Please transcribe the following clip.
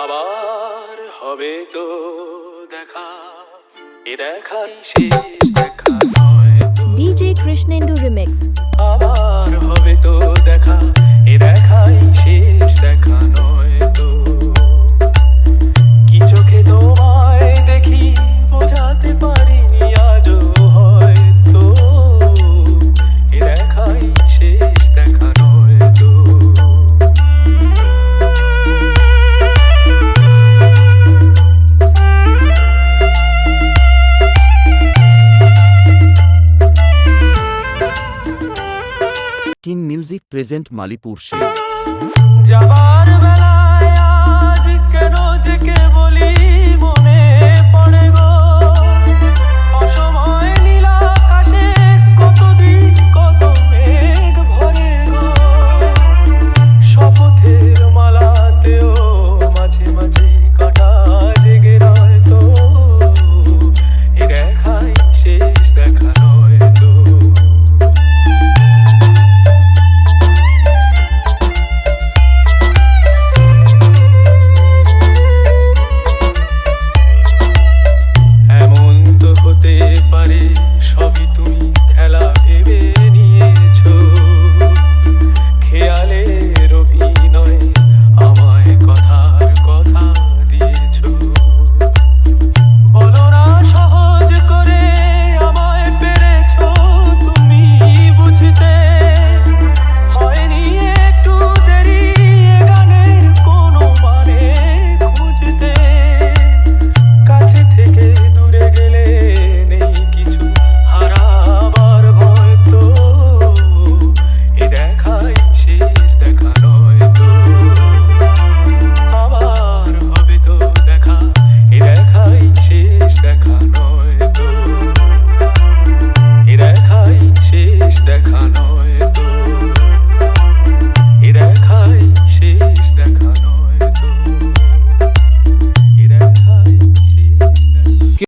আবার হবে তো দেখা, এ দেখাই শেষ দেখা নয় তো। DJ Krishnendu Remix. আবার হবে তো দেখা, এ দেখাই শেষ দেখা নয় তো। কি চোখে তোমায় দেখি বোঝাতে পারিনি আজও হয়তো, এ দেখাই শেষ দেখা নয় তো। কিং মিউজিক প্রেজেন্ট মালিপুর শের। যাবার বেলা